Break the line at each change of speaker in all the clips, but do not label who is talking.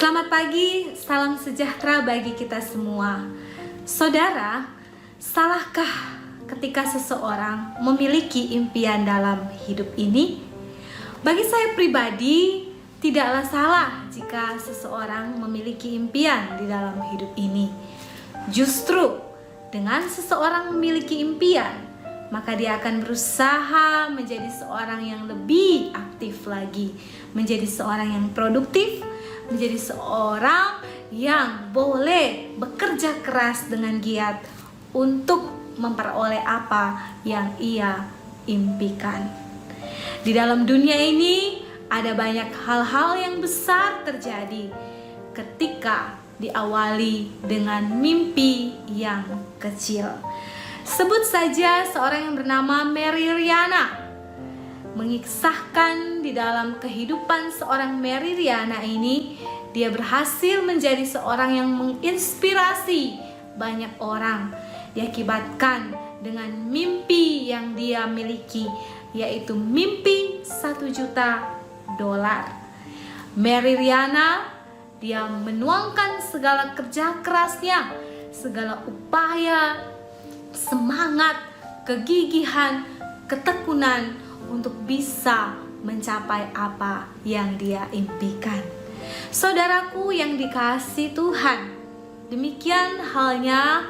Selamat pagi, salam sejahtera bagi kita semua. Saudara, salahkah ketika seseorang memiliki impian dalam hidup ini? Bagi saya pribadi, tidaklah salah jika seseorang memiliki impian di dalam hidup ini. Justru, dengan seseorang memiliki impian, maka dia akan berusaha menjadi seorang yang lebih aktif lagi, menjadi seorang yang produktif, menjadi seorang yang boleh bekerja keras dengan giat untuk memperoleh apa yang ia impikan. Di dalam dunia ini ada banyak hal-hal yang besar terjadi ketika diawali dengan mimpi yang kecil. Sebut saja seorang yang bernama Mary Riana. Mengisahkan di dalam kehidupan seorang Mary Riana ini, dia berhasil menjadi seorang yang menginspirasi banyak orang diakibatkan dengan mimpi yang dia miliki, yaitu mimpi $1 juta. Mary Riana, dia menuangkan segala kerja kerasnya, segala upaya, semangat, kegigihan, ketekunan untuk bisa mencapai apa yang dia impikan. Saudaraku yang dikasihi Tuhan, demikian halnya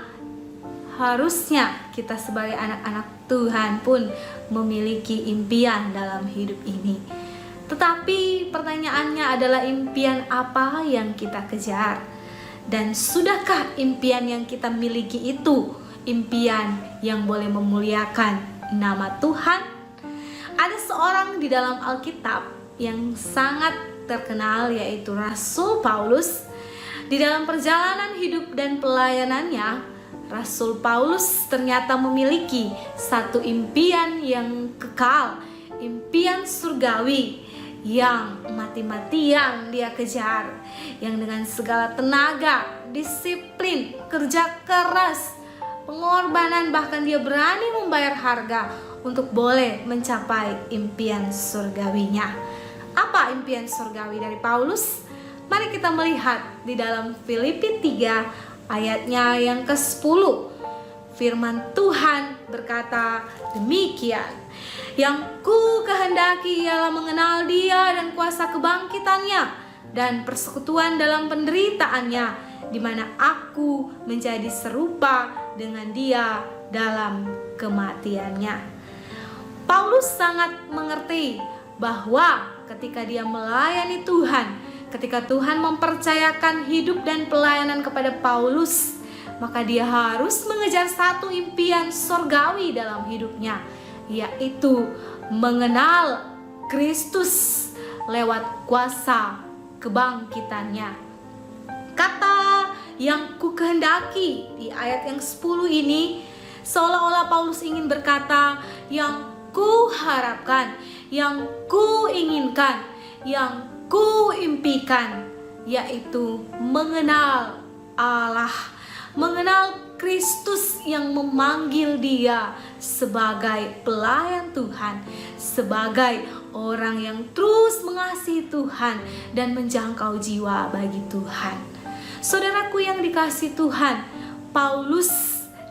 harusnya kita sebagai anak-anak Tuhan pun memiliki impian dalam hidup ini. Tetapi pertanyaannya adalah impian apa yang kita kejar? Dan sudahkah impian yang kita miliki itu impian yang boleh memuliakan nama Tuhan? Ada seorang di dalam Alkitab yang sangat terkenal, yaitu Rasul Paulus. Di dalam perjalanan hidup dan pelayanannya, Rasul Paulus ternyata memiliki satu impian yang kekal, impian surgawi yang mati-matian dia kejar, yang dengan segala tenaga, disiplin, kerja keras, pengorbanan, bahkan dia berani membayar harga untuk boleh mencapai impian surgawinya. Apa impian surgawi dari Paulus? Mari kita melihat di dalam Filipi 3 ayatnya yang ke-10. Firman Tuhan berkata demikian, "Yang ku kehendaki ialah mengenal Dia dan kuasa kebangkitannya dan persekutuan dalam penderitaannya, di mana aku menjadi serupa dengan Dia dalam kematiannya." Paulus sangat mengerti bahwa ketika dia melayani Tuhan, ketika Tuhan mempercayakan hidup dan pelayanan kepada Paulus, maka dia harus mengejar satu impian surgawi dalam hidupnya, yaitu mengenal Kristus lewat kuasa kebangkitannya. Kata yang ku kehendaki di ayat yang 10 ini, seolah-olah Paulus ingin berkata, yang ku harapkan, yang ku inginkan, yang ku impikan, yaitu mengenal Allah, mengenal Kristus yang memanggil dia sebagai pelayan Tuhan, sebagai orang yang terus mengasihi Tuhan dan menjangkau jiwa bagi Tuhan. Saudaraku yang dikasihi Tuhan, Paulus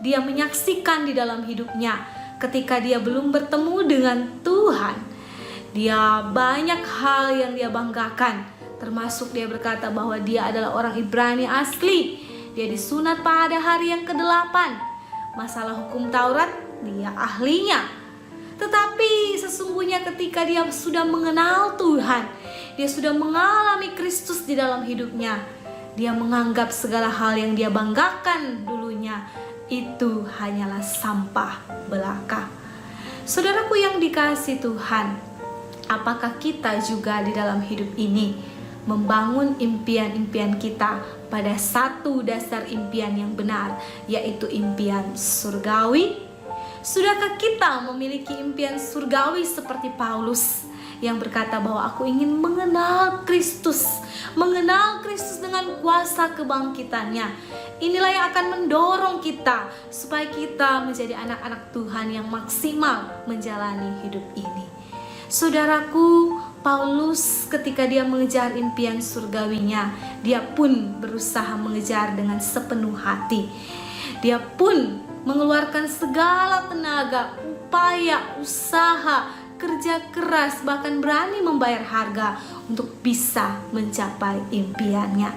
dia menyaksikan di dalam hidupnya ketika dia belum bertemu dengan Tuhan, dia banyak hal yang dia banggakan, termasuk dia berkata bahwa dia adalah orang Ibrani asli. Dia disunat pada hari yang ke-8. Masalah hukum Taurat dia ahlinya. Tetapi sesungguhnya ketika dia sudah mengenal Tuhan, dia sudah mengalami Kristus di dalam hidupnya, dia menganggap segala hal yang dia banggakan dulunya itu hanyalah sampah belaka. Saudaraku yang dikasihi Tuhan, apakah kita juga di dalam hidup ini membangun impian-impian kita pada satu dasar impian yang benar, yaitu impian surgawi? Sudahkah kita memiliki impian surgawi seperti Paulus yang berkata bahwa aku ingin mengenal Kristus dengan kuasa kebangkitannya? Inilah yang akan mendorong kita supaya kita menjadi anak-anak Tuhan yang maksimal menjalani hidup ini. Saudaraku, Paulus ketika dia mengejar impian surgawinya, dia pun berusaha mengejar dengan sepenuh hati. Dia pun mengeluarkan segala tenaga, upaya, usaha, kerja keras, bahkan berani membayar harga untuk bisa mencapai impiannya.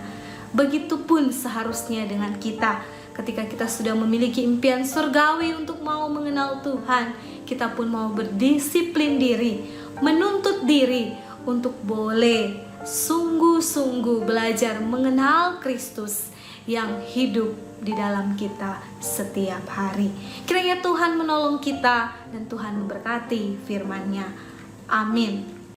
Begitupun seharusnya dengan kita. Ketika kita sudah memiliki impian surgawi untuk mau mengenal Tuhan, kita pun mau berdisiplin diri, menuntut diri untuk boleh sungguh-sungguh belajar mengenal Kristus yang hidup di dalam kita setiap hari. Kiranya Tuhan menolong kita dan Tuhan memberkati firman-Nya. Amin.